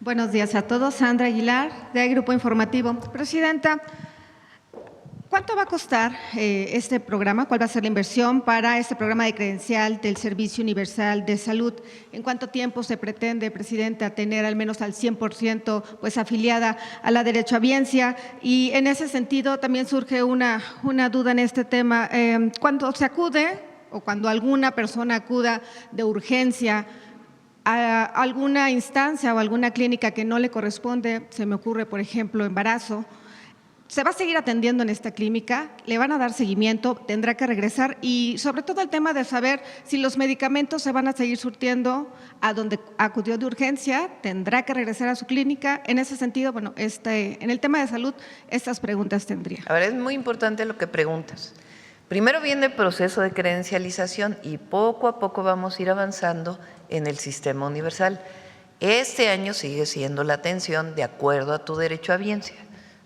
Buenos días a todos. Sandra Aguilar, de Grupo Informativo. Presidenta, ¿cuánto va a costar este programa? ¿Cuál va a ser la inversión para este programa de credencial del Servicio Universal de Salud? ¿En cuánto tiempo se pretende, Presidenta, tener al menos al 100% pues, afiliada a la derechohabiencia? Y en ese sentido también surge una duda en este tema. Cuando se acude o cuando alguna persona acuda de urgencia a alguna instancia o alguna clínica que no le corresponde, se me ocurre, por ejemplo, embarazo, ¿se va a seguir atendiendo en esta clínica? ¿Le van a dar seguimiento? ¿Tendrá que regresar? Y sobre todo el tema de saber si los medicamentos se van a seguir surtiendo a donde acudió de urgencia, ¿tendrá que regresar a su clínica? En ese sentido, bueno, en el tema de salud, estas preguntas tendría. A ver, es muy importante lo que preguntas. Primero viene el proceso de credencialización y poco a poco vamos a ir avanzando en el sistema universal. Este año sigue siendo la atención de acuerdo a tu derechohabiencia.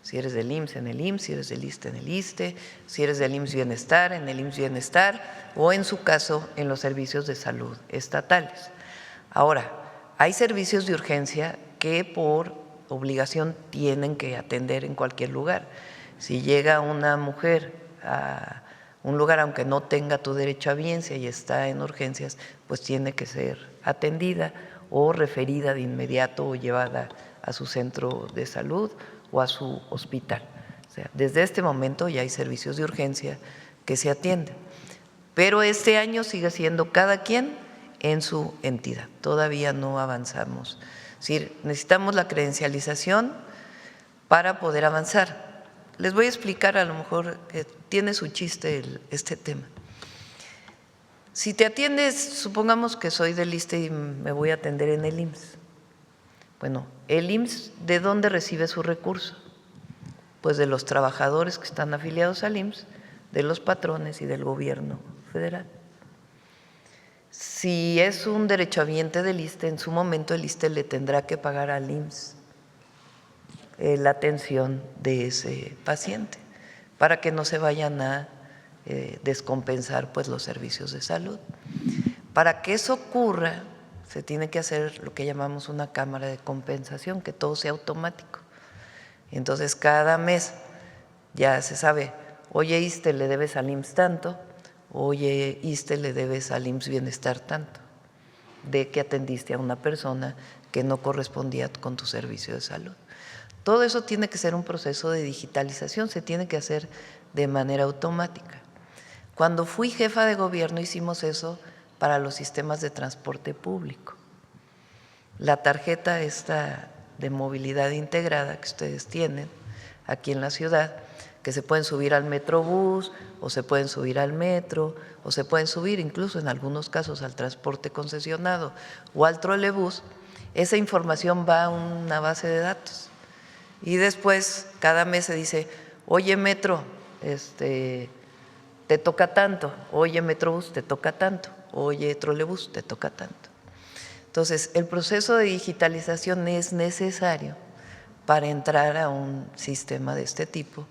Si eres del IMSS, en el IMSS, si eres del ISSSTE, en el ISSSTE, si eres del IMSS Bienestar, en el IMSS Bienestar, o en su caso, en los servicios de salud estatales. Ahora, hay servicios de urgencia que por obligación tienen que atender en cualquier lugar. Si llega una mujer a un lugar, aunque no tenga tu derechohabiencia y está en urgencias, pues tiene que ser atendida o referida de inmediato o llevada a su centro de salud o a su hospital. O sea, desde este momento ya hay servicios de urgencia que se atienden. Pero este año sigue siendo cada quien en su entidad. Todavía no avanzamos. Es decir, necesitamos la credencialización para poder avanzar. Les voy a explicar, a lo mejor tiene su chiste este tema. Si te atiendes, supongamos que soy del ISSSTE y me voy a atender en el IMSS. Bueno, el IMSS, ¿de dónde recibe su recurso? Pues de los trabajadores que están afiliados al IMSS, de los patrones y del gobierno federal. Si es un derechohabiente del ISSSTE, en su momento el ISSSTE le tendrá que pagar al IMSS la atención de ese paciente para que no se vayan a descompensar pues los servicios de salud. Para que eso ocurra, se tiene que hacer lo que llamamos una cámara de compensación, que todo sea automático. Entonces, cada mes ya se sabe, oye, ISSSTE le debes al IMSS tanto, oye, ISSSTE le debes al IMSS Bienestar tanto, de que atendiste a una persona que no correspondía con tu servicio de salud. Todo eso tiene que ser un proceso de digitalización, se tiene que hacer de manera automática. Cuando fui jefa de gobierno hicimos eso para los sistemas de transporte público. La tarjeta esta de movilidad integrada que ustedes tienen aquí en la ciudad, que se pueden subir al Metrobús o se pueden subir al metro o se pueden subir incluso en algunos casos al transporte concesionado o al trolebús, esa información va a una base de datos. Y después cada mes se dice, oye Metro, te toca tanto, oye Metrobús, te toca tanto, oye Trolebús, te toca tanto. Entonces, el proceso de digitalización es necesario para entrar a un sistema de este tipo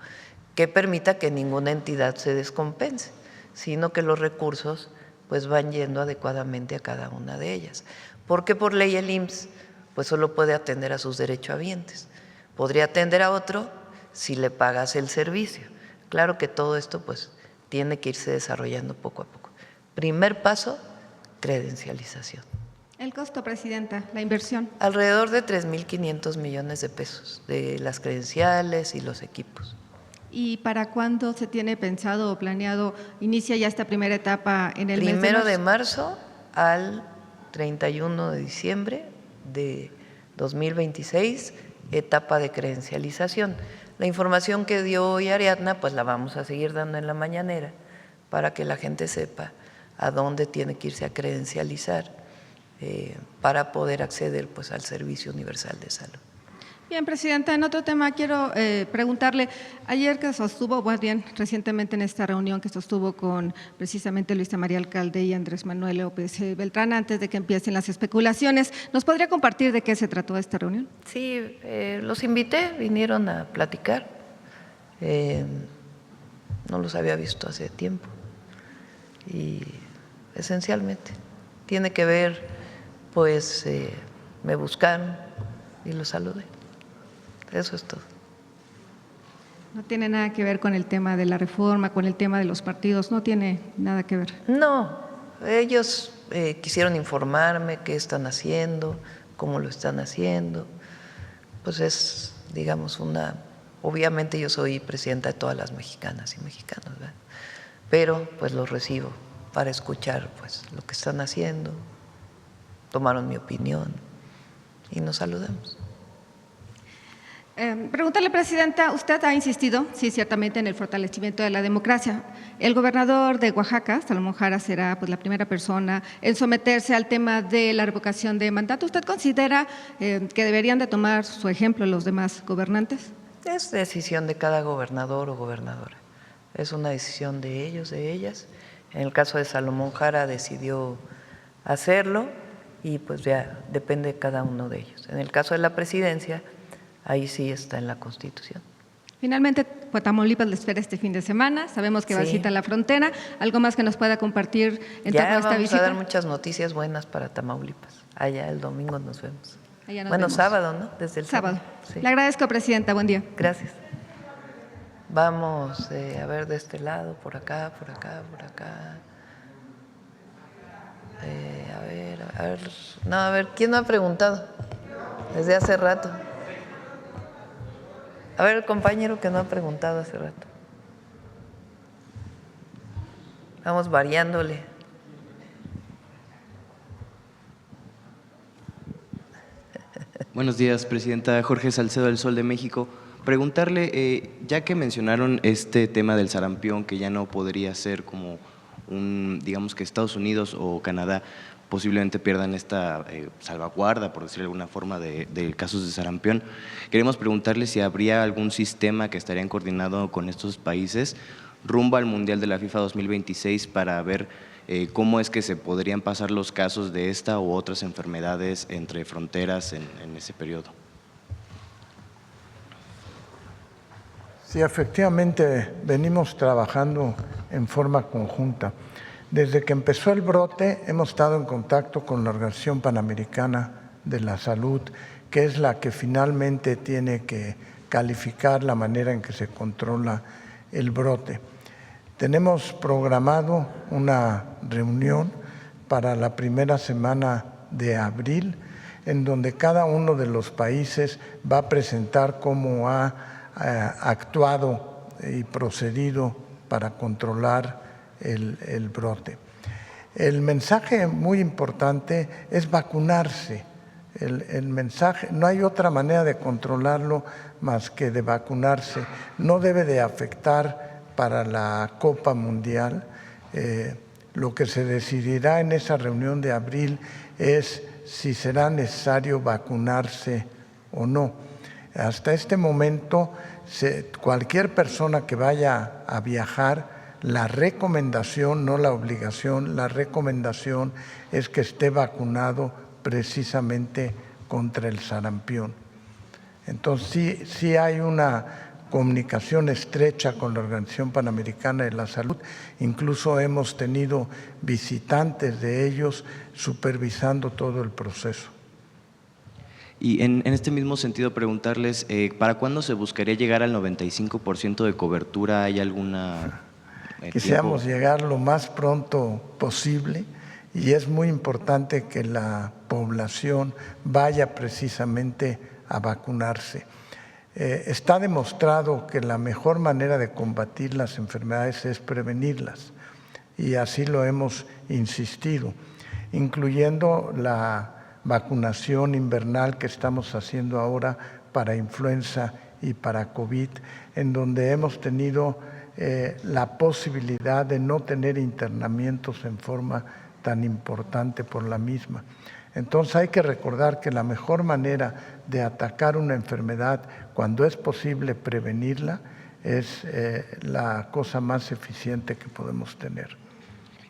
que permita que ninguna entidad se descompense, sino que los recursos pues van yendo adecuadamente a cada una de ellas. Porque por ley el IMSS pues solo puede atender a sus derechohabientes. Podría atender a otro si le pagas el servicio. Claro que todo esto pues tiene que irse desarrollando poco a poco. Primer paso, credencialización. El costo, Presidenta, la inversión. Alrededor de 3.500 millones de pesos de las credenciales y los equipos. ¿Y para cuándo se tiene pensado o planeado, inicia ya esta primera etapa en el mes de marzo? 1 de marzo al 31 de diciembre de 2026, etapa de credencialización. La información que dio hoy Ariadna, pues la vamos a seguir dando en la mañanera para que la gente sepa a dónde tiene que irse a credencializar para poder acceder pues al Servicio Universal de Salud. Bien, Presidenta, en otro tema quiero preguntarle, ayer que sostuvo, más bien recientemente en esta reunión que sostuvo con precisamente Luisa María Alcalde y Andrés Manuel López Beltrán, antes de que empiecen las especulaciones, ¿nos podría compartir de qué se trató esta reunión? Sí, los invité, vinieron a platicar, no los había visto hace tiempo y esencialmente tiene que ver, pues me buscaron y los saludé. Eso es todo. No tiene nada que ver con el tema de la reforma, con el tema de los partidos, no tiene nada que ver. No, ellos quisieron informarme qué están haciendo, cómo lo están haciendo. Pues es, digamos, obviamente yo soy presidenta de todas las mexicanas y mexicanos, ¿verdad? Pero pues los recibo para escuchar pues lo que están haciendo, tomaron mi opinión y nos saludamos. Preguntarle, Presidenta, usted ha insistido, sí, ciertamente, en el fortalecimiento de la democracia. El gobernador de Oaxaca, Salomón Jara, será pues la primera persona en someterse al tema de la revocación de mandato. ¿Usted considera que deberían de tomar su ejemplo los demás gobernantes? Es decisión de cada gobernador o gobernadora. Es una decisión de ellos, de ellas. En el caso de Salomón Jara decidió hacerlo y pues ya depende de cada uno de ellos. En el caso de la presidencia, ahí sí está en la Constitución. Finalmente, Tamaulipas le espera este fin de semana. Sabemos que va a Sí. visitar la frontera. ¿Algo más que nos pueda compartir en Ya torno a esta vamos visita? a dar muchas noticias buenas para Tamaulipas. Allá el domingo nos vemos. Allá nos Bueno, vemos. sábado, ¿no? Desde el Sábado. Sí. Le agradezco, Presidenta. Buen día. Gracias. Vamos a ver de este lado, por acá, por acá, por acá. A ver, ¿quién no ha preguntado? Desde hace rato. A ver, el compañero que no ha preguntado hace rato. Vamos variándole. Buenos días, Presidenta. Jorge Salcedo del Sol de México. Preguntarle, ya que mencionaron este tema del sarampión, que ya no podría ser como digamos que Estados Unidos o Canadá posiblemente pierdan esta salvaguarda, por decirlo de alguna forma, de casos de sarampión. Queremos preguntarle si habría algún sistema que estarían coordinado con estos países rumbo al Mundial de la FIFA 2026 para ver cómo es que se podrían pasar los casos de esta u otras enfermedades entre fronteras en ese periodo. Sí, efectivamente venimos trabajando en forma conjunta. Desde que empezó el brote hemos estado en contacto con la Organización Panamericana de la Salud, que es la que finalmente tiene que calificar la manera en que se controla el brote. Tenemos programado una reunión para la primera semana de abril, en donde cada uno de los países va a presentar cómo ha actuado y procedido para controlar el brote. El mensaje muy importante es vacunarse. El mensaje, no hay otra manera de controlarlo más que de vacunarse. No debe de afectar para la Copa Mundial. Lo que se decidirá en esa reunión de abril es si será necesario vacunarse o no. Hasta este momento, cualquier persona que vaya a viajar, la recomendación, no la obligación, la recomendación es que esté vacunado precisamente contra el sarampión. Entonces, sí hay una comunicación estrecha con la Organización Panamericana de la Salud. Incluso hemos tenido visitantes de ellos supervisando todo el proceso. Y en este mismo sentido preguntarles, ¿para cuándo se buscaría llegar al 95% de cobertura? ¿Hay alguna Quisiéramos llegar lo más pronto posible y es muy importante que la población vaya precisamente a vacunarse. Está demostrado que la mejor manera de combatir las enfermedades es prevenirlas y así lo hemos insistido, incluyendo la vacunación invernal que estamos haciendo ahora para influenza y para COVID, en donde hemos tenido la posibilidad de no tener internamientos en forma tan importante por la misma. Entonces hay que recordar que la mejor manera de atacar una enfermedad cuando es posible prevenirla es la cosa más eficiente que podemos tener.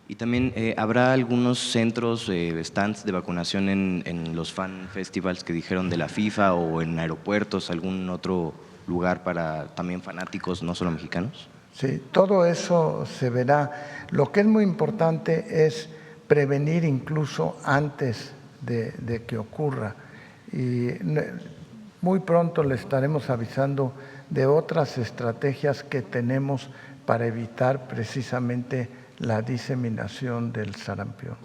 Y también, ¿habrá algunos centros, stands de vacunación en los fan festivals que dijeron de la FIFA o en aeropuertos, algún otro lugar para también fanáticos, no solo mexicanos? Sí, todo eso se verá. Lo que es muy importante es prevenir incluso antes de que ocurra. Y Muy pronto le estaremos avisando de otras estrategias que tenemos para evitar precisamente la diseminación del sarampión,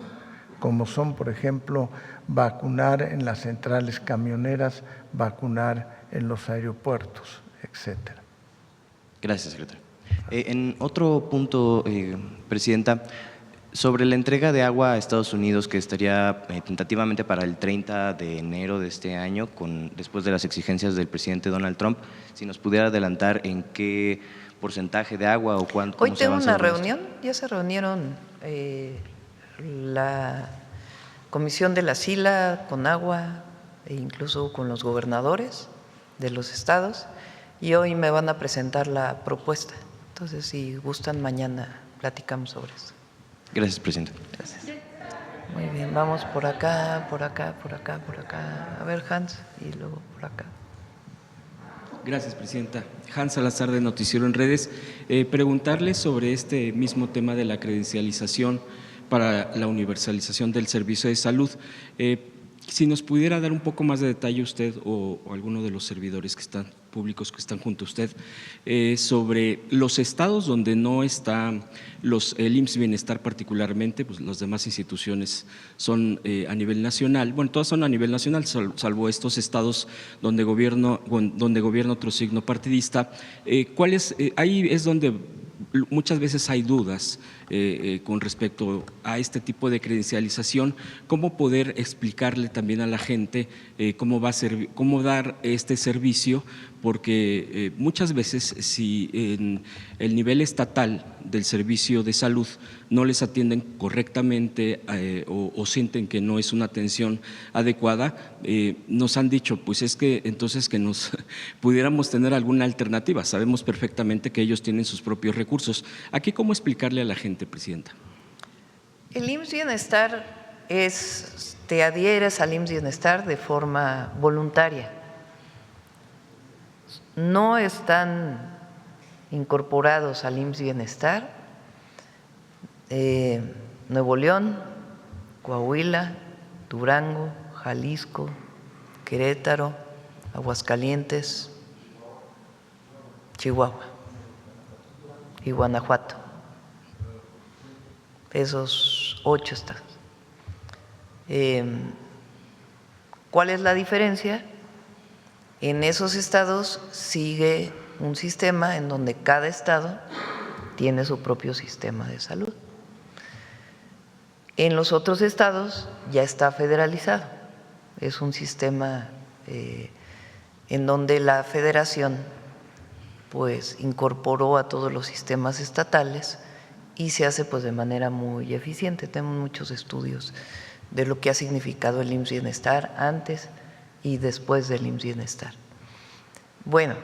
como son, por ejemplo, vacunar en las centrales camioneras, vacunar en los aeropuertos, etcétera. Gracias, secretario. En otro punto, Presidenta, sobre la entrega de agua a Estados Unidos, que estaría tentativamente para el 30 de enero de este año, después de las exigencias del presidente Donald Trump, si nos pudiera adelantar en qué porcentaje de agua o cuánto. Hoy tengo una reunión, ya se reunieron la Comisión de la SILA con agua e incluso con los gobernadores de los estados, y hoy me van a presentar la propuesta. Entonces, si gustan, mañana platicamos sobre eso. Gracias, Presidenta. Gracias. Muy bien, vamos por acá, por acá, por acá, por acá. A ver, Hans, y luego por acá. Gracias, Presidenta. Hans Salazar, de Noticiero en Redes. Preguntarle sobre este mismo tema de la credencialización para la universalización del servicio de salud. Si nos pudiera dar un poco más de detalle usted o alguno de los servidores que están públicos que están junto a usted sobre los estados donde no está el IMSS Bienestar particularmente, pues las demás instituciones son a nivel nacional, bueno, todas son a nivel nacional, salvo estos estados donde gobierna otro signo partidista. Ahí es donde muchas veces hay dudas con respecto a este tipo de credencialización, cómo poder explicarle también a la gente cómo dar este servicio, porque muchas veces si en el nivel estatal del servicio de salud no les atienden correctamente o sienten que no es una atención adecuada, nos han dicho, pues es que entonces que nos pudiéramos tener alguna alternativa. Sabemos perfectamente que ellos tienen sus propios recursos. Aquí, ¿cómo explicarle a la gente, Presidenta? El IMSS Bienestar te adhieres al IMSS Bienestar de forma voluntaria. No están incorporados al IMSS Bienestar Nuevo León, Coahuila, Durango, Jalisco, Querétaro, Aguascalientes, Chihuahua y Guanajuato. Esos 8 estados. ¿Cuál es la diferencia? En esos estados sigue un sistema en donde cada estado tiene su propio sistema de salud. En los otros estados ya está federalizado. Es un sistema en donde la federación pues incorporó a todos los sistemas estatales y se hace pues de manera muy eficiente. Tenemos muchos estudios de lo que ha significado el IMSS Bienestar antes y después del IMSS Bienestar. Bueno,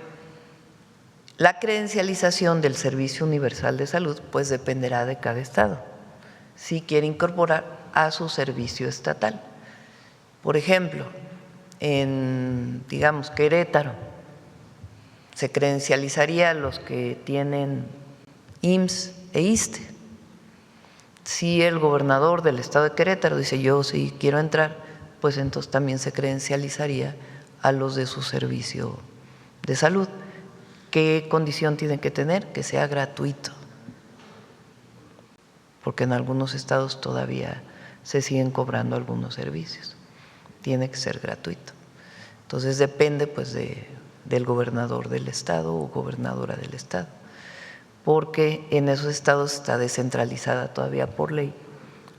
la credencialización del Servicio Universal de Salud pues dependerá de cada estado, si quiere incorporar a su servicio estatal. Por ejemplo, en, digamos, Querétaro, se credencializaría a los que tienen IMSS e ISSSTE. Si el gobernador del estado de Querétaro dice yo sí quiero entrar, pues entonces también se credencializaría a los de su servicio de salud. ¿Qué condición tienen que tener? Que sea gratuito, porque en algunos estados todavía se siguen cobrando algunos servicios. Tiene que ser gratuito. Entonces depende pues del gobernador del estado o gobernadora del estado, porque en esos estados está descentralizada todavía por ley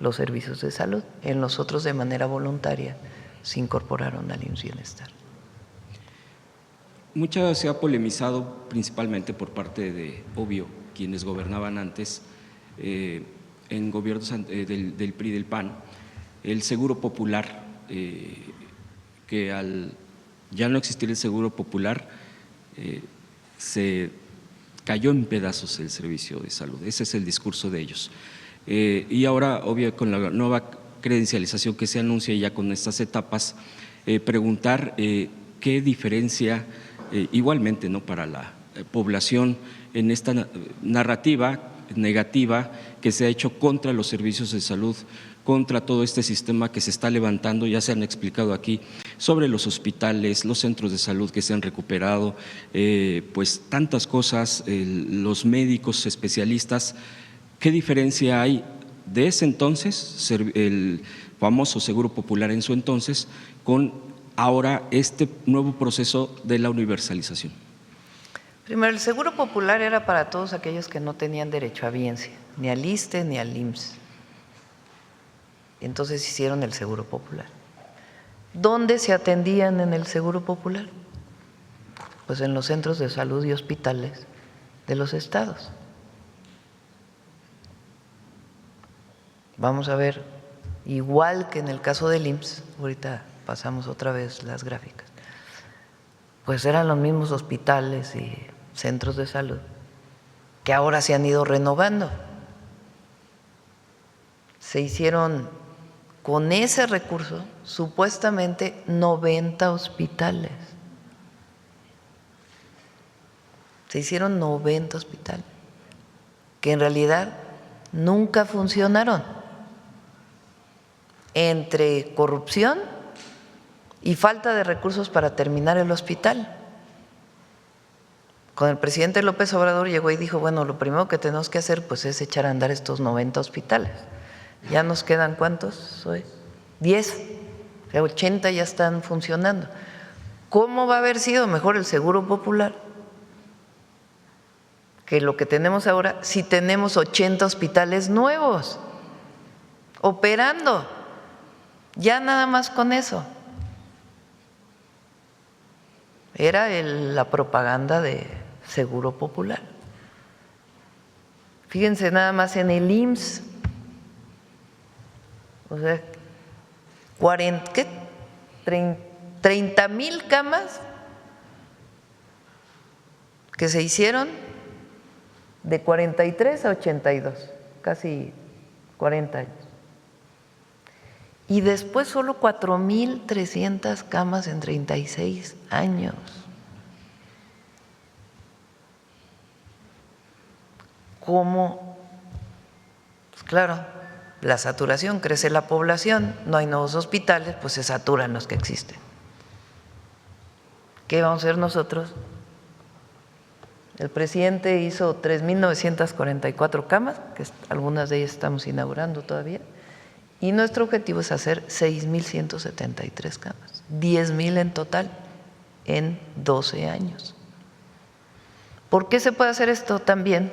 los servicios de salud. En los otros de manera voluntaria se incorporaron al IMSS Bienestar. Mucho se ha polemizado principalmente por parte de, obvio, quienes gobernaban antes en gobiernos del PRI y del PAN, el seguro popular, que al ya no existir el seguro popular se cayó en pedazos el servicio de salud. Ese es el discurso de ellos. Y ahora, obvio, con la nueva credencialización que se anuncia ya con estas etapas, preguntar qué diferencia igualmente, ¿no?, para la población en esta narrativa negativa que se ha hecho contra los servicios de salud, contra todo este sistema que se está levantando. Ya se han explicado aquí sobre los hospitales, los centros de salud que se han recuperado, pues tantas cosas, los médicos especialistas. ¿Qué diferencia hay de ese entonces, el famoso Seguro Popular en su entonces, con ahora este nuevo proceso de la universalización? Primero, el Seguro Popular era para todos aquellos que no tenían derecho a biencia, ni al ISSSTE ni al IMSS. Entonces hicieron el Seguro Popular. ¿Dónde se atendían en el Seguro Popular? Pues en los centros de salud y hospitales de los estados. Vamos a ver, igual que en el caso del IMSS, ahorita pasamos otra vez las gráficas, pues eran los mismos hospitales y centros de salud que ahora se han ido renovando. Se hicieron con ese recurso supuestamente 90 hospitales. Se hicieron 90 hospitales que en realidad nunca funcionaron, entre corrupción y falta de recursos para terminar el hospital. Con el presidente López Obrador llegó y dijo, bueno, lo primero que tenemos que hacer pues es echar a andar estos 90 hospitales. Ya nos quedan, ¿cuántos? 10, o sea, 80 ya están funcionando. ¿Cómo va a haber sido mejor el Seguro Popular que lo que tenemos ahora si tenemos 80 hospitales nuevos operando? Ya nada más con eso. Era la propaganda de Seguro Popular. Fíjense nada más en el IMSS, o sea, 30,000 camas que se hicieron de 43 a 82, casi 40 años. Y después solo 4,300 camas en 36 años. ¿Cómo? Pues claro, la saturación, crece la población, no hay nuevos hospitales, pues se saturan los que existen. ¿Qué vamos a hacer nosotros? El presidente hizo 3,944 camas, que algunas de ellas estamos inaugurando todavía, y nuestro objetivo es hacer 6,173 camas, 10,000 en total en 12 años. ¿Por qué se puede hacer esto también?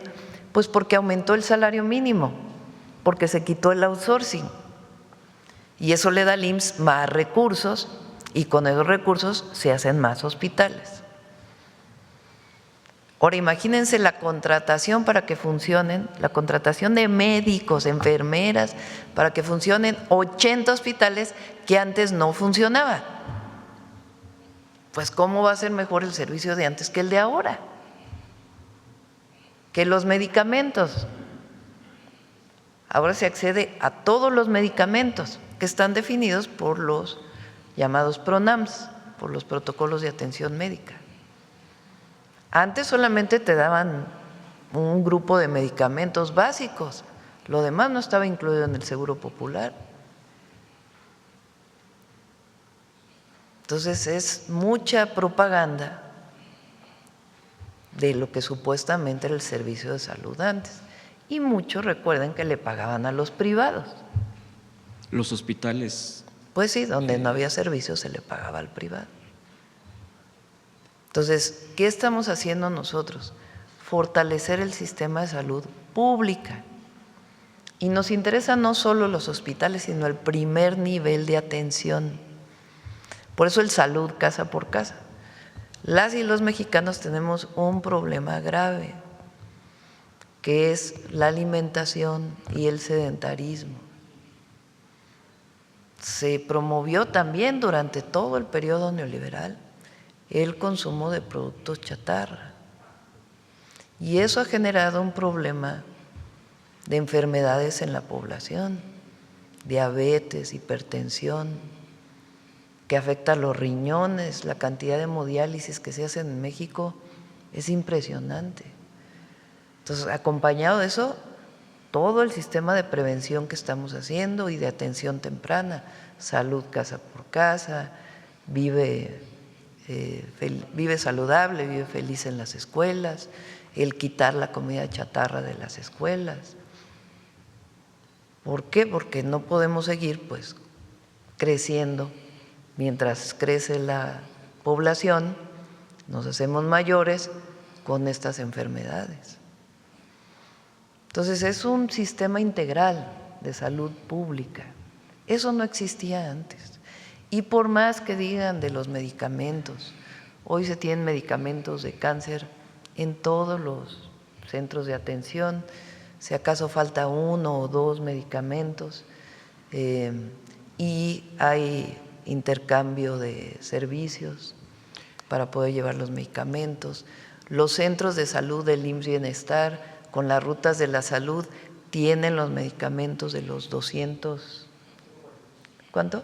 Pues porque aumentó el salario mínimo, porque se quitó el outsourcing y eso le da al IMSS más recursos y con esos recursos se hacen más hospitales. Ahora imagínense la contratación para que funcionen, la contratación de médicos, enfermeras, para que funcionen 80 hospitales que antes no funcionaba. Pues ¿cómo va a ser mejor el servicio de antes que el de ahora? Que los medicamentos. Ahora se accede a todos los medicamentos que están definidos por los llamados PRONAMS, por los protocolos de atención médica. Antes solamente te daban un grupo de medicamentos básicos, lo demás no estaba incluido en el Seguro Popular. Entonces es mucha propaganda de lo que supuestamente era el servicio de salud antes. Y muchos recuerden que le pagaban a los privados. Los hospitales. Pues sí, donde no había servicio se le pagaba al privado. Entonces, ¿qué estamos haciendo nosotros? Fortalecer el sistema de salud pública. Y nos interesa no solo los hospitales, sino el primer nivel de atención. Por eso el salud casa por casa. Las y los mexicanos tenemos un problema grave, que es la alimentación y el sedentarismo. Se promovió también durante todo el periodo neoliberal el consumo de productos chatarra y eso ha generado un problema de enfermedades en la población, diabetes, hipertensión, que afecta a los riñones. La cantidad de hemodiálisis que se hacen en México es impresionante. Entonces, acompañado de eso, todo el sistema de prevención que estamos haciendo y de atención temprana, salud casa por casa, vive saludable, vive feliz en las escuelas, el quitar la comida chatarra de las escuelas. ¿Por qué? Porque no podemos seguir pues creciendo. Mientras crece la población, nos hacemos mayores con estas enfermedades. Entonces es un sistema integral de salud pública. Eso no existía antes. Y por más que digan de los medicamentos, hoy se tienen medicamentos de cáncer en todos los centros de atención, si acaso falta 1 o 2 medicamentos, y hay intercambio de servicios para poder llevar los medicamentos. Los centros de salud del IMSS Bienestar, con las rutas de la salud, tienen los medicamentos de los 200, ¿cuánto?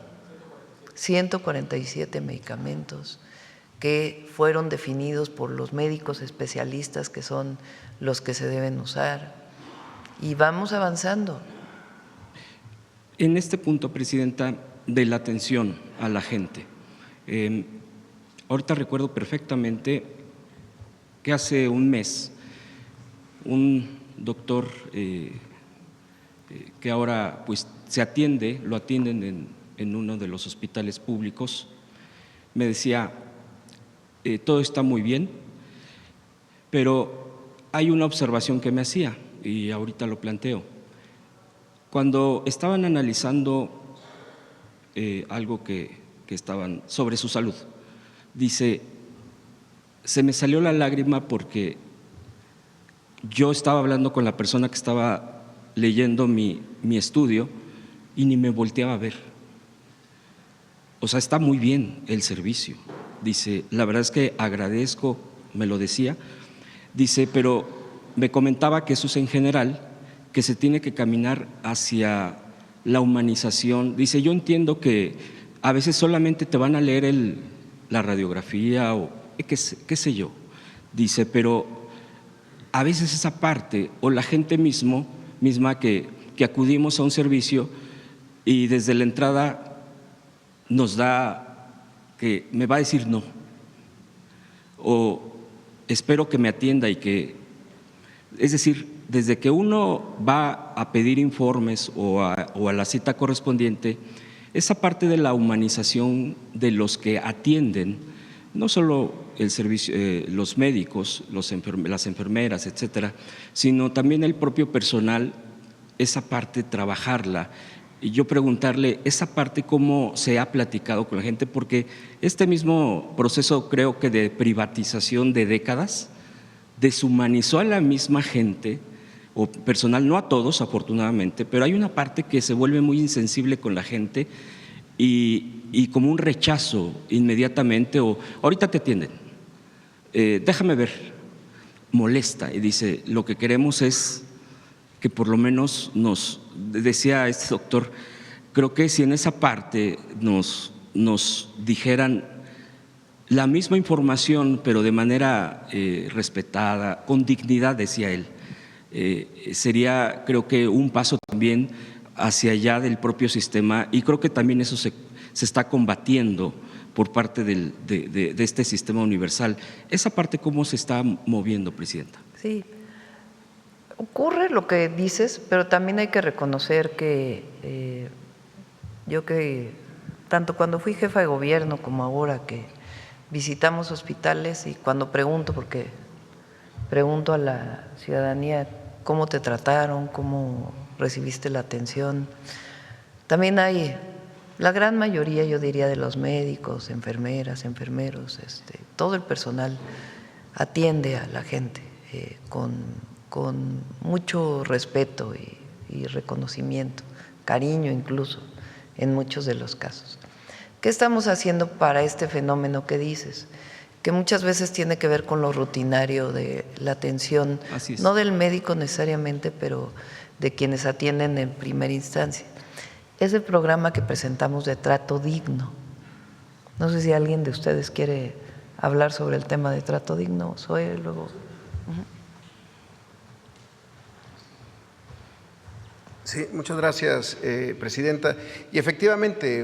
147 medicamentos que fueron definidos por los médicos especialistas, que son los que se deben usar, y vamos avanzando. En este punto, Presidenta, de la atención a la gente, ahorita recuerdo perfectamente que hace un mes un doctor que ahora pues lo atienden en uno de los hospitales públicos, me decía, todo está muy bien, pero hay una observación que me hacía y ahorita lo planteo. Cuando estaban analizando algo que estaban sobre su salud, dice, se me salió la lágrima porque yo estaba hablando con la persona que estaba leyendo mi estudio y ni me volteaba a ver. O sea, está muy bien el servicio. Dice, la verdad es que agradezco, me lo decía. Dice, pero me comentaba que eso es en general, que se tiene que caminar hacia la humanización. Dice, yo entiendo que a veces solamente te van a leer la radiografía o qué sé yo. Dice, pero a veces esa parte o la gente misma que acudimos a un servicio y desde la entrada nos da que me va a decir no, o espero que me atienda y que, es decir, desde que uno va a pedir informes o a la cita correspondiente, esa parte de la humanización de los que atienden, no solo el servicio, los médicos, las enfermeras, etcétera, sino también el propio personal, esa parte trabajarla. Y yo preguntarle esa parte cómo se ha platicado con la gente, porque este mismo proceso, creo que de privatización de décadas, deshumanizó a la misma gente o personal, no a todos afortunadamente, pero hay una parte que se vuelve muy insensible con la gente y como un rechazo inmediatamente, o ahorita te atienden, déjame ver, molesta, y dice, lo que queremos es que por lo menos nos, decía este doctor, creo que si en esa parte nos dijeran la misma información, pero de manera respetada, con dignidad, decía él, sería, creo que, un paso también hacia allá del propio sistema, y creo que también eso se está combatiendo por parte de este sistema universal. ¿Esa parte cómo se está moviendo, Presidenta? Sí, ocurre lo que dices, pero también hay que reconocer que yo que tanto cuando fui jefa de gobierno como ahora que visitamos hospitales, y cuando pregunto, porque pregunto a la ciudadanía cómo te trataron, cómo recibiste la atención, también hay la gran mayoría, yo diría, de los médicos, enfermeras, enfermeros, todo el personal atiende a la gente con mucho respeto y reconocimiento, cariño incluso, en muchos de los casos. ¿Qué estamos haciendo para este fenómeno que dices? Que muchas veces tiene que ver con lo rutinario de la atención, no del médico necesariamente, pero de quienes atienden en primera instancia. Es el programa que presentamos de trato digno. No sé si alguien de ustedes quiere hablar sobre el tema de trato digno. Soy luego. Sí, muchas gracias, Presidenta. Y efectivamente,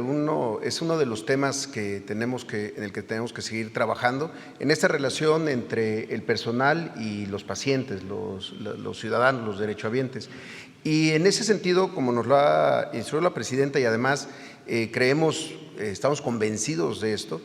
es uno de los temas en el que tenemos que seguir trabajando, en esta relación entre el personal y los pacientes, los ciudadanos, los derechohabientes. Y en ese sentido, como nos lo ha instruido la Presidenta, y además estamos convencidos de esto,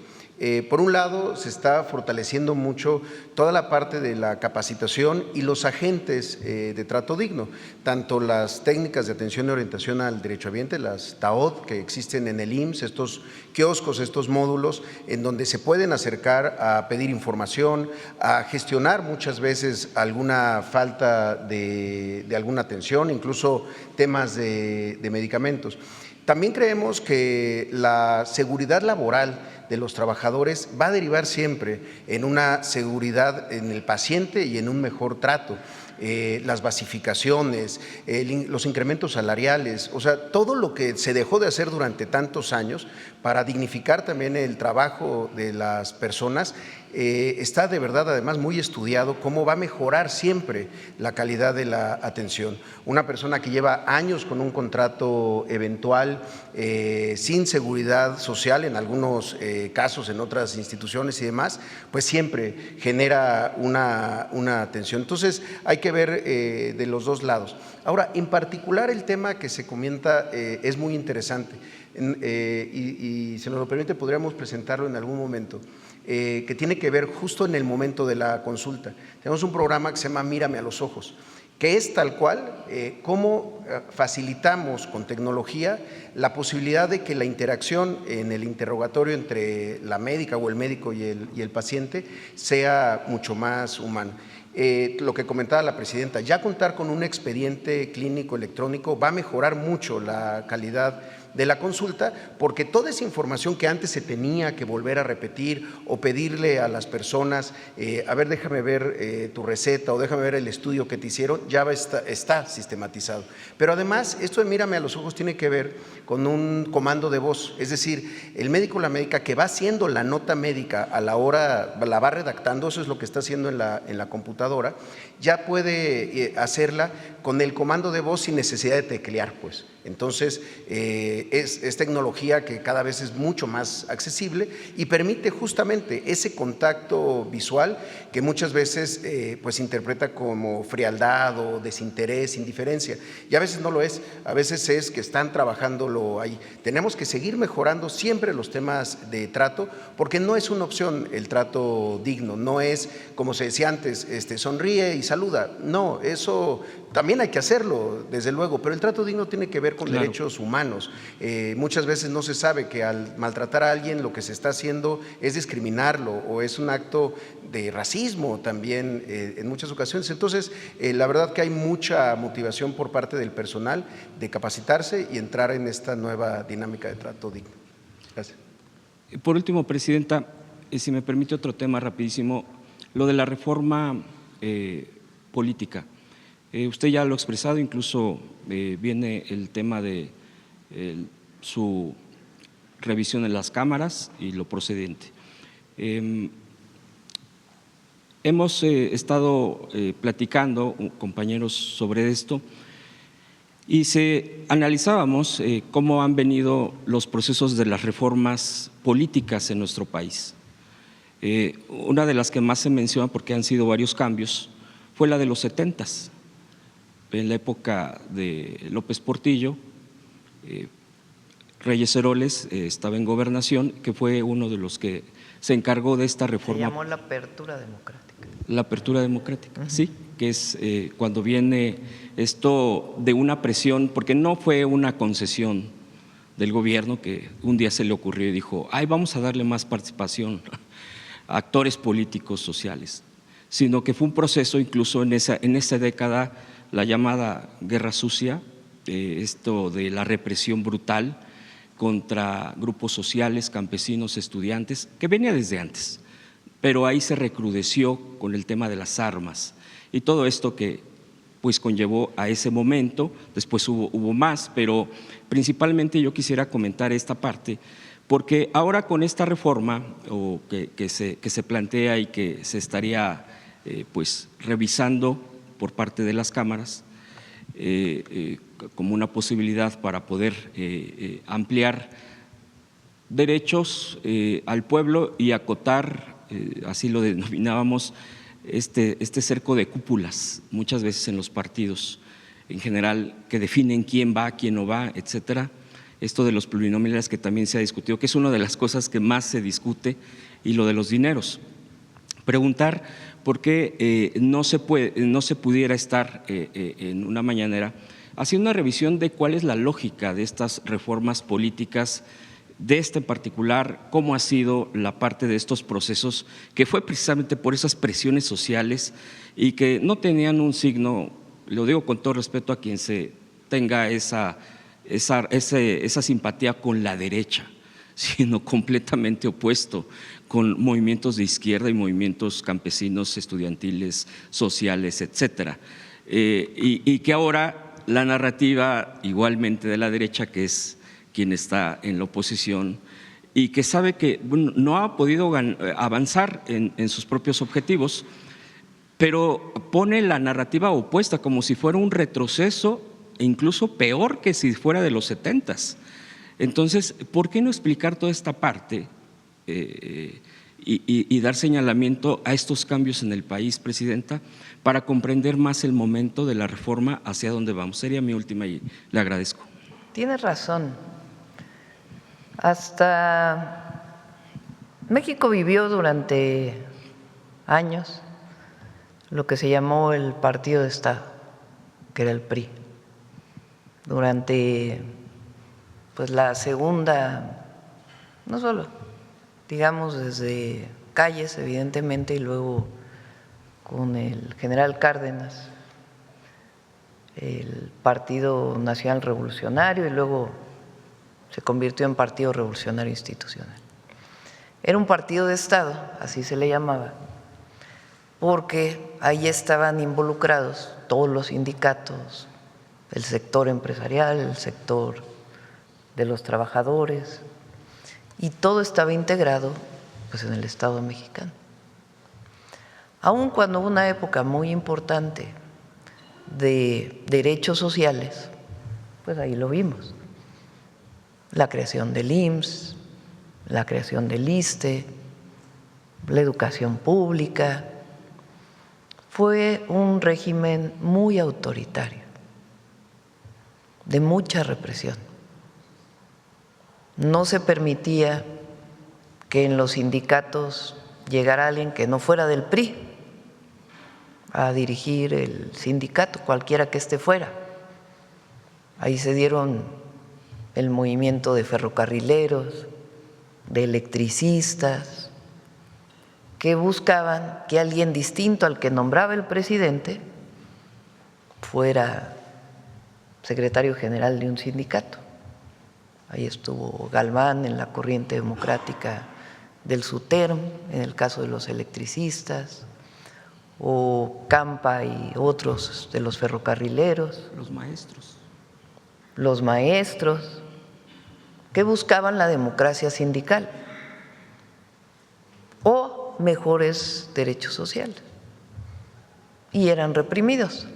por un lado, se está fortaleciendo mucho toda la parte de la capacitación y los agentes de trato digno, tanto las técnicas de atención y orientación al derechohabiente, las TAOD, que existen en el IMSS, estos kioscos, estos módulos, en donde se pueden acercar a pedir información, a gestionar muchas veces alguna falta de alguna atención, incluso temas de medicamentos. También creemos que la seguridad laboral de los trabajadores va a derivar siempre en una seguridad en el paciente y en un mejor trato. Las basificaciones, los incrementos salariales, o sea, todo lo que se dejó de hacer durante tantos años para dignificar también el trabajo de las personas, está de verdad además muy estudiado cómo va a mejorar siempre la calidad de la atención. Una persona que lleva años con un contrato eventual, sin seguridad social en algunos casos, en otras instituciones y demás, pues siempre genera una atención. Entonces hay que ver de los dos lados. Ahora, en particular el tema que se comenta es muy interesante y si nos lo permite podríamos presentarlo en algún momento. Que tiene que ver justo en el momento de la consulta. Tenemos un programa que se llama Mírame a los ojos, que es tal cual cómo facilitamos con tecnología la posibilidad de que la interacción en el interrogatorio entre la médica o el médico y el paciente sea mucho más humano. Lo que comentaba la Presidenta, ya contar con un expediente clínico electrónico va a mejorar mucho la calidad de la consulta, porque toda esa información que antes se tenía que volver a repetir o pedirle a las personas, a ver, déjame ver tu receta o déjame ver el estudio que te hicieron, ya está sistematizado. Pero además, esto de Mírame a los ojos tiene que ver con un comando de voz, es decir, el médico o la médica que va haciendo la nota médica a la hora, la va redactando, eso es lo que está haciendo en la computadora, ya puede hacerla con el comando de voz sin necesidad de teclear, pues. Entonces, es tecnología que cada vez es mucho más accesible y permite justamente ese contacto visual que muchas veces pues interpreta como frialdad o desinterés, indiferencia, y a veces no lo es, a veces es que están trabajándolo ahí. Tenemos que seguir mejorando siempre los temas de trato, porque no es una opción el trato digno, no es como se decía antes, sonríe y saluda, no, eso también hay que hacerlo, desde luego, pero el trato digno tiene que ver con derechos humanos. Muchas veces no se sabe que al maltratar a alguien lo que se está haciendo es discriminarlo o es un acto de racismo también en muchas ocasiones. Entonces, la verdad que hay mucha motivación por parte del personal de capacitarse y entrar en esta nueva dinámica de trato digno. Gracias. Por último, Presidenta, si me permite otro tema rapidísimo, lo de la reforma política. Usted ya lo ha expresado, incluso viene el tema de su revisión en las cámaras y lo procedente. Hemos estado platicando, compañeros, sobre esto y analizábamos cómo han venido los procesos de las reformas políticas en nuestro país. Una de las que más se menciona, porque han sido varios cambios, fue la de los 70s. En la época de López Portillo, Reyes Heroles estaba en gobernación, que fue uno de los que se encargó de esta reforma. Se llamó la apertura democrática. La apertura democrática, sí, que es cuando viene esto de una presión, porque no fue una concesión del gobierno que un día se le ocurrió y dijo, ay, vamos a darle más participación a actores políticos sociales, sino que fue un proceso incluso en esa década, la llamada Guerra Sucia, esto de la represión brutal contra grupos sociales, campesinos, estudiantes, que venía desde antes, pero ahí se recrudeció con el tema de las armas y todo esto que pues conllevó a ese momento. Después hubo más, pero principalmente yo quisiera comentar esta parte, porque ahora con esta reforma que se plantea y que se estaría pues revisando por parte de las cámaras, como una posibilidad para poder ampliar derechos al pueblo y acotar, así lo denominábamos, este cerco de cúpulas, muchas veces en los partidos en general, que definen quién va, quién no va, etcétera. Esto de los plurinominales que también se ha discutido, que es una de las cosas que más se discute, y lo de los dineros. Preguntar por qué no se pudiera estar en una mañanera haciendo una revisión de cuál es la lógica de estas reformas políticas, de este en particular, cómo ha sido la parte de estos procesos, que fue precisamente por esas presiones sociales y que no tenían un signo, lo digo con todo respeto a quien se tenga esa simpatía con la derecha, sino completamente opuesto, con movimientos de izquierda y movimientos campesinos, estudiantiles, sociales, etcétera. Y que ahora la narrativa igualmente de la derecha, que es quien está en la oposición y que sabe que no ha podido avanzar en sus propios objetivos, pero pone la narrativa opuesta como si fuera un retroceso e incluso peor que si fuera de los 70s. Entonces, ¿por qué no explicar toda esta parte y dar señalamiento a estos cambios en el país, Presidenta, para comprender más el momento de la reforma hacia dónde vamos? Sería mi última y le agradezco. Tienes razón. Hasta México vivió durante años lo que se llamó el Partido de Estado, que era el PRI. Durante pues la segunda, no solo, digamos desde Calles evidentemente y luego con el general Cárdenas, el Partido Nacional Revolucionario y luego se convirtió en Partido Revolucionario Institucional. Era un partido de Estado, así se le llamaba, porque ahí estaban involucrados todos los sindicatos, el sector empresarial, el sector de los trabajadores, y todo estaba integrado pues en el Estado mexicano. Aun cuando hubo una época muy importante de derechos sociales, pues ahí lo vimos. La creación del IMSS, la creación del ISSSTE, la educación pública. Fue un régimen muy autoritario, de mucha represión. No se permitía que en los sindicatos llegara alguien que no fuera del PRI a dirigir el sindicato, cualquiera que éste fuera. Ahí se dieron el movimiento de ferrocarrileros, de electricistas, que buscaban que alguien distinto al que nombraba el presidente fuera secretario general de un sindicato. Ahí estuvo Galván en la corriente democrática del SUTERM, en el caso de los electricistas, o Campa y otros de los ferrocarrileros. Los maestros, que buscaban la democracia sindical o mejores derechos sociales, y eran reprimidos.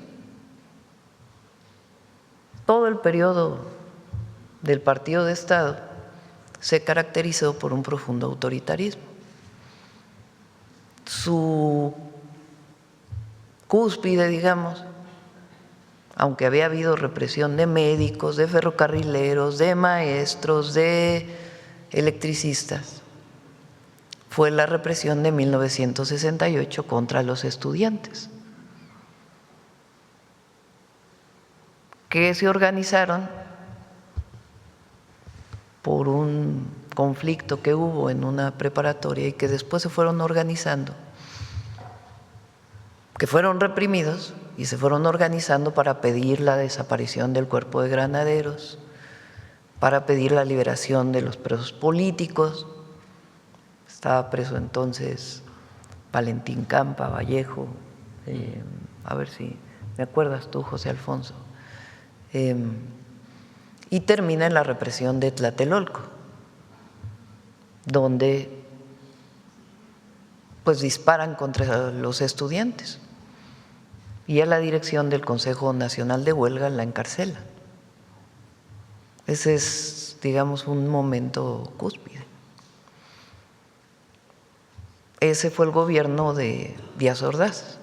Todo el periodo del Partido de Estado se caracterizó por un profundo autoritarismo. Su cúspide, digamos, aunque había habido represión de médicos, de ferrocarrileros, de maestros, de electricistas, fue la represión de 1968 contra los estudiantes, que se organizaron por un conflicto que hubo en una preparatoria y que después se fueron organizando, que fueron reprimidos y se fueron organizando para pedir la desaparición del cuerpo de granaderos, para pedir la liberación de los presos políticos. Estaba preso entonces Valentín Campa, Vallejo, a ver si me acuerdas tú, José Alfonso, y termina en la represión de Tlatelolco, donde pues disparan contra los estudiantes y a la dirección del Consejo Nacional de Huelga la encarcelan. Ese es, digamos, un momento cúspide. Ese fue el gobierno de Díaz Ordaz.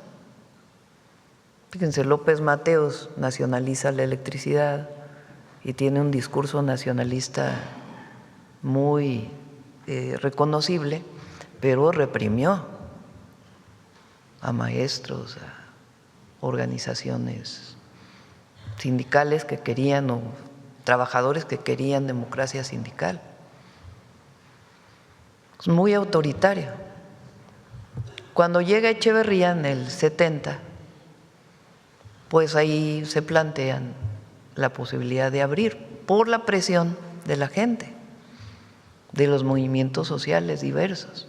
Fíjense, López Mateos nacionaliza la electricidad y tiene un discurso nacionalista muy reconocible, pero reprimió a maestros, a organizaciones sindicales que querían o trabajadores que querían democracia sindical. Es muy autoritario. Cuando llega Echeverría en el 70, pues ahí se plantean la posibilidad de abrir por la presión de la gente, de los movimientos sociales diversos,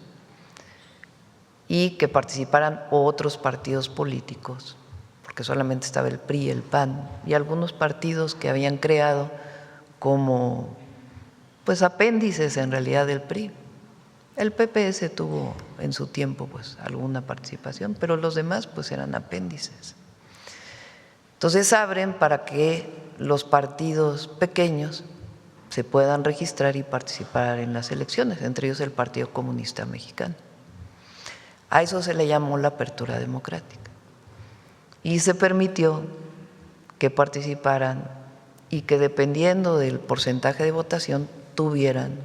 y que participaran otros partidos políticos, porque solamente estaba el PRI, el PAN y algunos partidos que habían creado como pues apéndices en realidad del PRI. El PPS tuvo en su tiempo pues alguna participación, pero los demás pues eran apéndices. Entonces abren para que los partidos pequeños se puedan registrar y participar en las elecciones, entre ellos el Partido Comunista Mexicano. A eso se le llamó la apertura democrática y se permitió que participaran y que dependiendo del porcentaje de votación tuvieran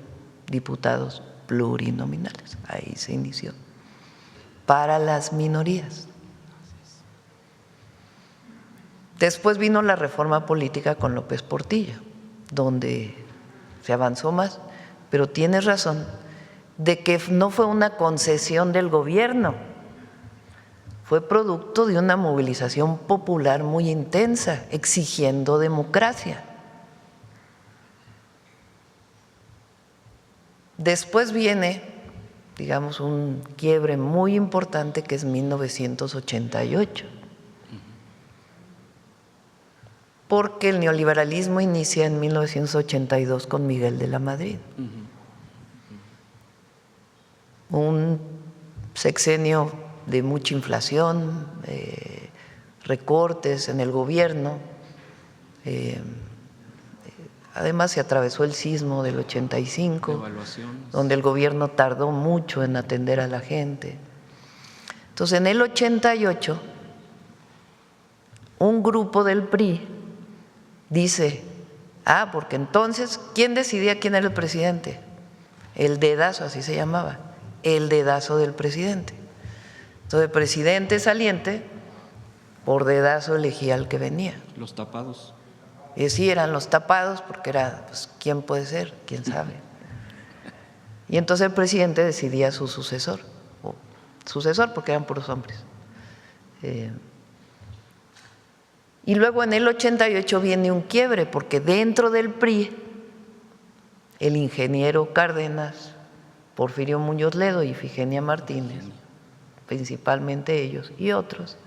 diputados plurinominales. Ahí se inició. Para las minorías. Después vino la reforma política con López Portillo, donde se avanzó más, pero tienes razón de que no fue una concesión del gobierno, fue producto de una movilización popular muy intensa, exigiendo democracia. Después viene, digamos, un quiebre muy importante que es 1988, porque el neoliberalismo inicia en 1982 con Miguel de la Madrid. Un sexenio de mucha inflación, recortes en el gobierno, además se atravesó el sismo del 85, donde el gobierno tardó mucho en atender a la gente. Entonces, en el 88, un grupo del PRI dice, porque entonces, ¿quién decidía quién era el presidente? El dedazo, así se llamaba, el dedazo del presidente. Entonces, el presidente saliente, por dedazo elegía al que venía. Los tapados. Y sí, eran los tapados, porque era, pues, ¿quién puede ser? ¿Quién sabe? Y entonces el presidente decidía su sucesor, o sucesor porque eran puros hombres. Y luego en el 88 viene un quiebre, porque dentro del PRI, el ingeniero Cárdenas, Porfirio Muñoz Ledo y Ifigenia Martínez, principalmente ellos y otros,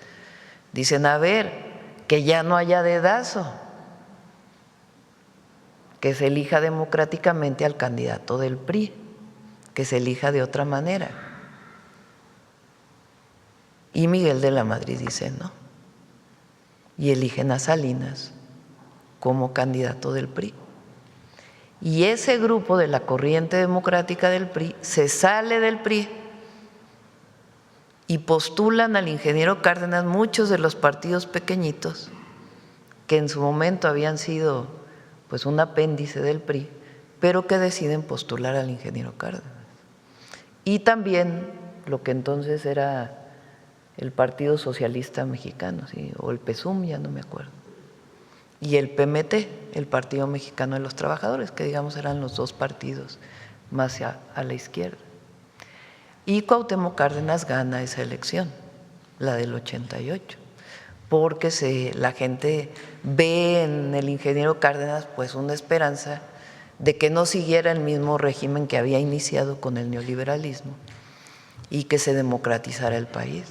dicen, a ver, que ya no haya dedazo, que se elija democráticamente al candidato del PRI, que se elija de otra manera. Y Miguel de la Madrid dice no, y eligen a Salinas como candidato del PRI. Y ese grupo de la corriente democrática del PRI se sale del PRI y postulan al ingeniero Cárdenas muchos de los partidos pequeñitos que en su momento habían sido pues un apéndice del PRI, pero que deciden postular al ingeniero Cárdenas. Y también lo que entonces era el Partido Socialista Mexicano, ¿sí? O el PSUM, ya no me acuerdo, y el PMT, el Partido Mexicano de los Trabajadores, que digamos eran los dos partidos más a la izquierda. Y Cuauhtémoc Cárdenas gana esa elección, la del 88, porque la gente ve en el ingeniero Cárdenas pues una esperanza de que no siguiera el mismo régimen que había iniciado con el neoliberalismo y que se democratizara el país.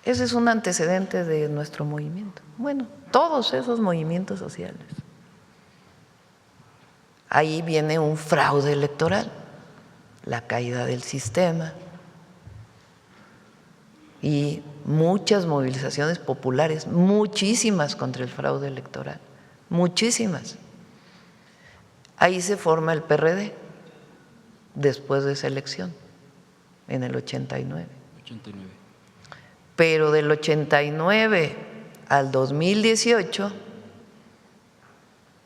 Ese es un antecedente de nuestro movimiento. Bueno, todos esos movimientos sociales. Ahí viene un fraude electoral, la caída del sistema, y muchas movilizaciones populares, muchísimas contra el fraude electoral, muchísimas. Ahí se forma el PRD después de esa elección, en el 89. Pero del 89 al 2018,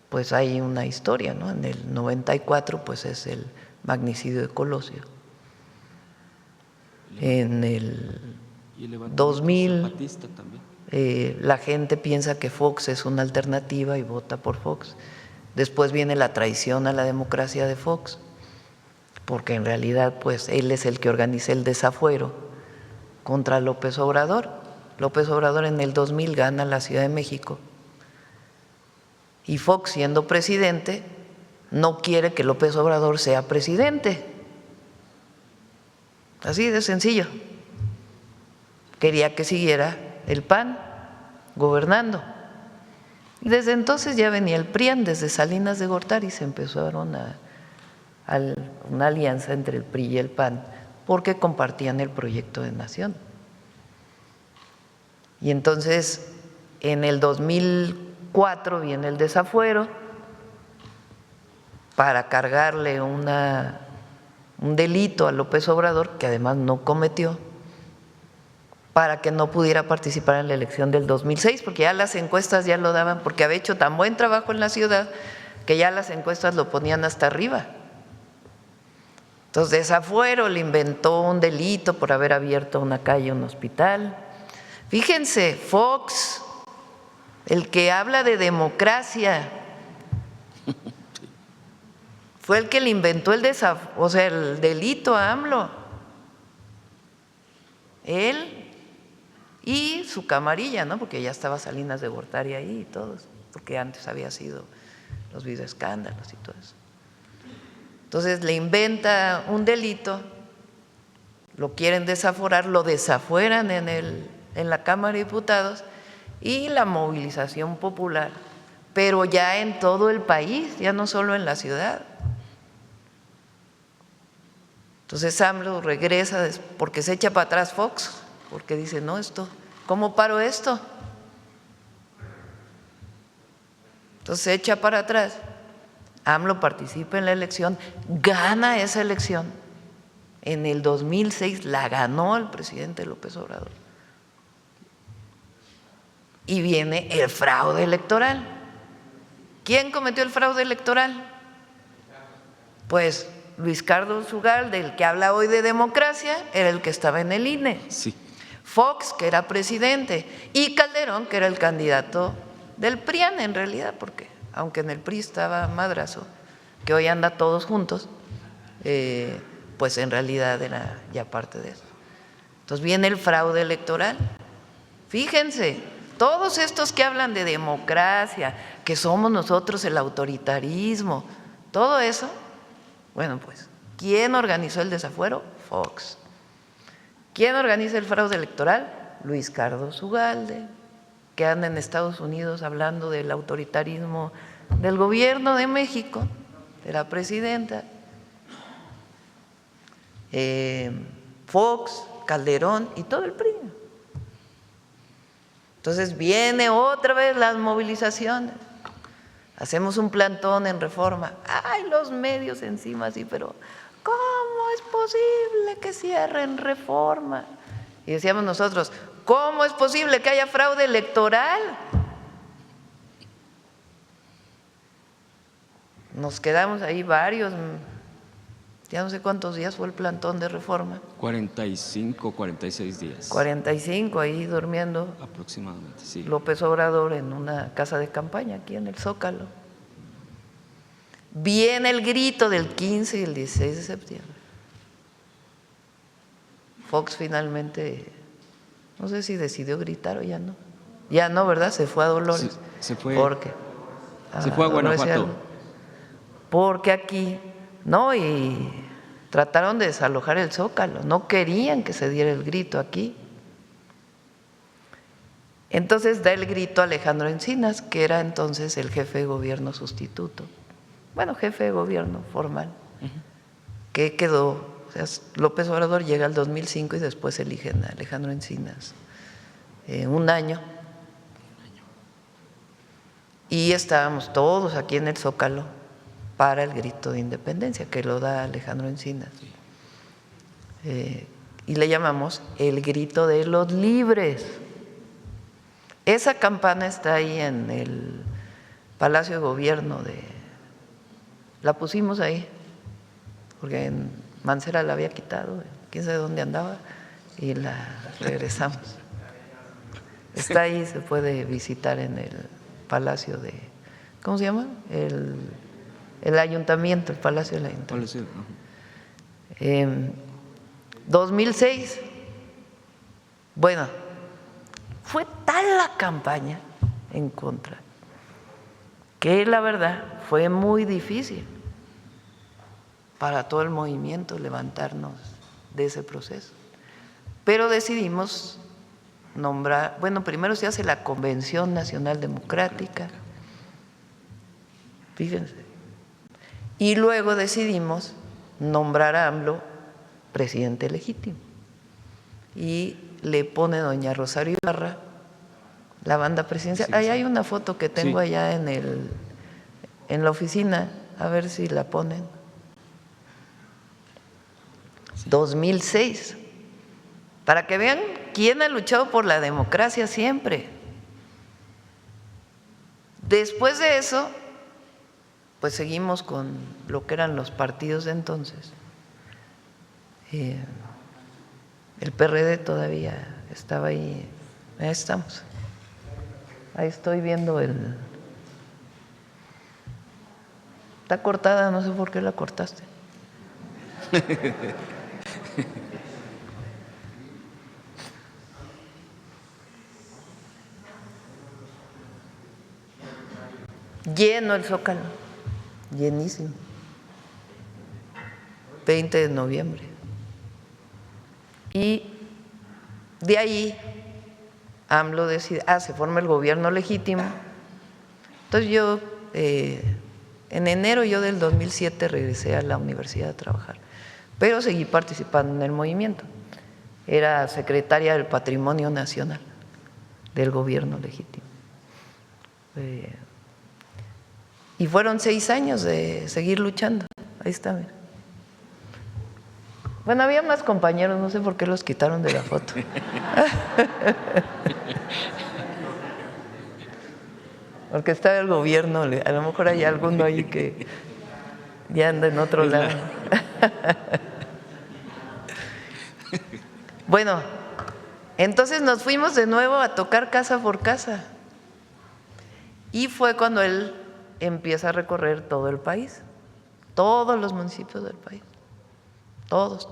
pues hay una historia, ¿no? En el 94, pues es el magnicidio de Colosio. En el 2000, la gente piensa que Fox es una alternativa y vota por Fox. Después viene la traición a la democracia de Fox, porque en realidad pues él es el que organiza el desafuero contra López Obrador. López Obrador en el 2000 gana la Ciudad de México y Fox, siendo presidente, no quiere que López Obrador sea presidente. Así de sencillo. Quería que siguiera el PAN gobernando. Y desde entonces ya venía el PRIAN, desde Salinas de Gortari se empezaron una alianza entre el PRI y el PAN porque compartían el proyecto de nación. Y entonces en el 2004 viene el desafuero para cargarle un delito a López Obrador, que además no cometió, para que no pudiera participar en la elección del 2006, porque ya las encuestas ya lo daban, porque había hecho tan buen trabajo en la ciudad que ya las encuestas lo ponían hasta arriba. Entonces, desafuero, le inventó un delito por haber abierto una calle, un hospital. Fíjense, Fox, el que habla de democracia, fue el que le inventó el delito a AMLO. Él y su camarilla, ¿no? Porque ya estaba Salinas de Gortari ahí y todos, porque antes había sido los videoescándalos y todo eso. Entonces le inventa un delito, lo quieren desaforar, lo desafueran en la Cámara de Diputados y la movilización popular, pero ya en todo el país, ya no solo en la ciudad. Entonces AMLO regresa porque se echa para atrás Fox, porque dice, no, ¿cómo paro esto? Entonces se echa para atrás. AMLO participa en la elección, gana esa elección. En el 2006 la ganó el presidente López Obrador. Y viene el fraude electoral. ¿Quién cometió el fraude electoral? Pues Luis Carlos Ugalde, del que habla hoy de democracia, era el que estaba en el INE. Sí. Fox, que era presidente, y Calderón, que era el candidato del PRIAN en realidad, porque aunque en el PRI estaba Madrazo, que hoy anda todos juntos, pues en realidad era ya parte de eso. Entonces viene el fraude electoral. Fíjense, todos estos que hablan de democracia, que somos nosotros el autoritarismo, todo eso, bueno, pues, ¿quién organizó el desafuero? Fox. ¿Quién organiza el fraude electoral? Luis Carlos Ugalde, que anda en Estados Unidos hablando del autoritarismo del gobierno de México, de la presidenta. Fox, Calderón y todo el PRI. Entonces viene otra vez las movilizaciones. Hacemos un plantón en Reforma. ¡Ay, los medios encima! Sí, pero ¿cómo es posible que cierren Reforma? Y decíamos nosotros, ¿cómo es posible que haya fraude electoral? Nos quedamos ahí varios, ya no sé cuántos días fue el plantón de Reforma. 45, 46 días. 45 ahí durmiendo. Aproximadamente, sí. López Obrador en una casa de campaña aquí en el Zócalo. Viene el grito del 15 y el 16 de septiembre. Fox finalmente, no sé si decidió gritar o ya no. Ya no, ¿verdad? Se fue a Dolores. Se fue. Se fue a Guanajuato. Porque aquí, no, y trataron de desalojar el Zócalo, no querían que se diera el grito aquí. Entonces da el grito Alejandro Encinas, que era entonces el jefe de gobierno sustituto, bueno, jefe de gobierno formal, que quedó O sea, López Obrador llega al 2005 y después eligen a Alejandro Encinas. Un año. Y estábamos todos aquí en el Zócalo para el grito de independencia que lo da Alejandro Encinas. Y le llamamos el grito de los libres. Esa campana está ahí en el Palacio de Gobierno la pusimos ahí, porque en Mancera la había quitado, quién sabe dónde andaba, y la regresamos. Está ahí, se puede visitar en el Palacio de, ¿cómo se llama? El Ayuntamiento, el Palacio del Ayuntamiento. 2006, bueno, fue tal la campaña en contra que la verdad fue muy difícil para todo el movimiento levantarnos de ese proceso. Pero decidimos nombrar, bueno, primero se hace la Convención Nacional Democrática, fíjense, y luego decidimos nombrar a AMLO presidente legítimo. Y le pone doña Rosario Ibarra la banda presidencial. Ahí hay una foto que tengo allá en la oficina, a ver si la ponen. 2006. Para que vean quién ha luchado por la democracia siempre. Después de eso, pues seguimos con lo que eran los partidos de entonces. El PRD todavía estaba ahí. Ahí estamos. Ahí estoy viendo Está cortada, no sé por qué la cortaste. Lleno el Zócalo, llenísimo. 20 de noviembre. Y de ahí AMLO decide, se forma el gobierno legítimo. Entonces yo, en enero yo del 2007 regresé a la universidad a trabajar, pero seguí participando en el movimiento. Era secretaria del Patrimonio Nacional del gobierno legítimo. Y fueron 6 años de seguir luchando. Ahí está, mira. Bueno, había más compañeros, no sé por qué los quitaron de la foto. Porque estaba el gobierno, a lo mejor hay alguno ahí que ya anda en otro lado. Bueno, entonces nos fuimos de nuevo a tocar casa por casa. Y fue cuando él empieza a recorrer todo el país, todos los municipios del país. Todos.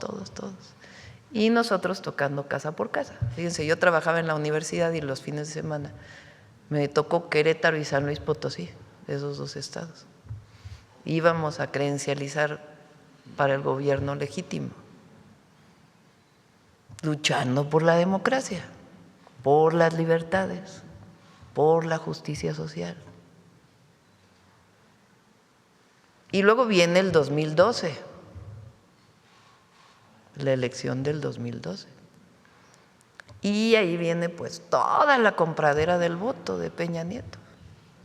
Y nosotros tocando casa por casa. Fíjense, yo trabajaba en la universidad y los fines de semana me tocó Querétaro y San Luis Potosí, de esos 2 estados. Íbamos a credencializar para el gobierno legítimo, luchando por la democracia, por las libertades, por la justicia social. Y luego viene el 2012. La elección del 2012. Y ahí viene pues toda la compradera del voto de Peña Nieto.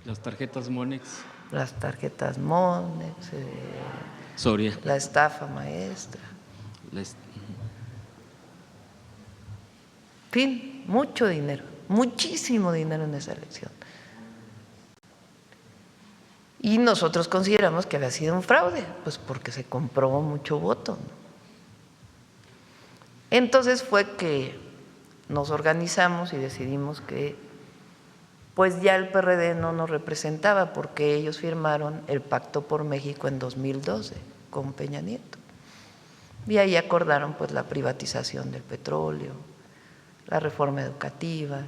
Las tarjetas Monex. Las tarjetas Monex, Soria. la estafa maestra. En fin, mucho dinero, muchísimo dinero en esa elección. Y nosotros consideramos que había sido un fraude, pues porque se compró mucho voto, ¿no? Entonces fue que nos organizamos y decidimos que pues ya el PRD no nos representaba porque ellos firmaron el Pacto por México en 2012 con Peña Nieto. Y ahí acordaron pues la privatización del petróleo, la reforma educativa.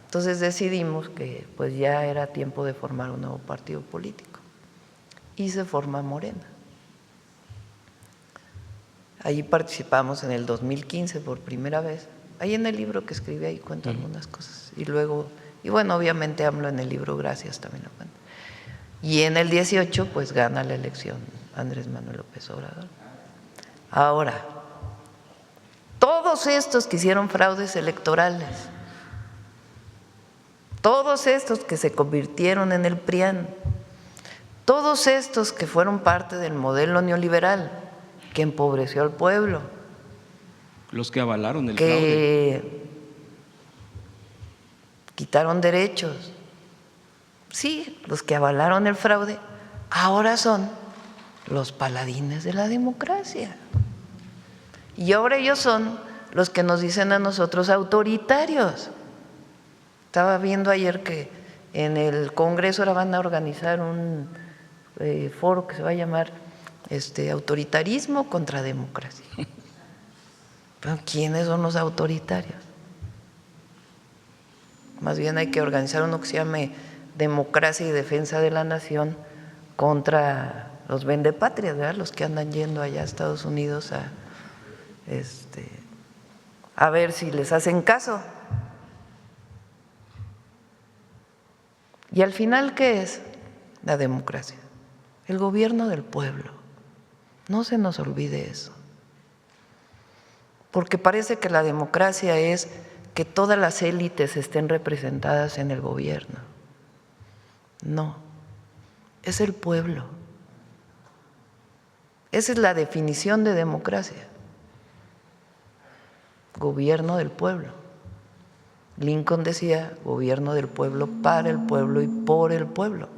Entonces decidimos que pues ya era tiempo de formar un nuevo partido político y se forma Morena. Ahí participamos en el 2015 por primera vez. Ahí en el libro que escribí ahí cuento algunas cosas. Y luego, y bueno, obviamente AMLO en el libro Gracias también lo cuento. Y en el 18 pues gana la elección Andrés Manuel López Obrador. Ahora, todos estos que hicieron fraudes electorales, todos estos que se convirtieron en el PRIAN, todos estos que fueron parte del modelo neoliberal que empobreció al pueblo, Los que avalaron el fraude. que quitaron derechos, sí, los que avalaron el fraude, ahora son los paladines de la democracia. Y ahora ellos son los que nos dicen a nosotros autoritarios. Estaba viendo ayer que en el Congreso ahora van a organizar un foro que se va a llamar Autoritarismo contra Democracia. Pero ¿quiénes son los autoritarios? Más bien hay que organizar uno que se llame Democracia y Defensa de la Nación contra los vendepatrias, ¿verdad? Los que andan yendo allá a Estados Unidos a ver si les hacen caso. Y al final, ¿qué es la democracia? El gobierno del pueblo. No se nos olvide eso. Porque parece que la democracia es que todas las élites estén representadas en el gobierno. No, es el pueblo. Esa es la definición de democracia. Gobierno del pueblo. Lincoln decía, gobierno del pueblo, para el pueblo y por el pueblo.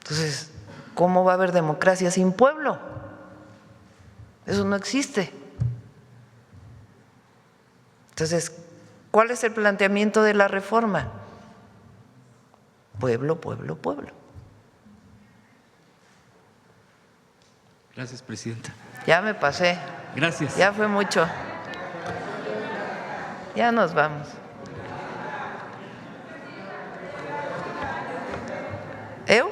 Entonces, ¿cómo va a haber democracia sin pueblo? Eso no existe. Entonces, ¿cuál es el planteamiento de la reforma? Pueblo, pueblo, pueblo. Gracias, presidenta. Ya me pasé. Gracias. Ya fue mucho. Ya nos vamos. ¿Eu?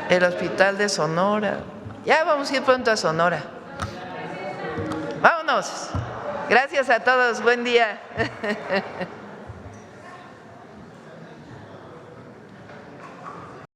El hospital de Sonora. Ya vamos a ir pronto a Sonora. Vámonos. Gracias a todos. Buen día.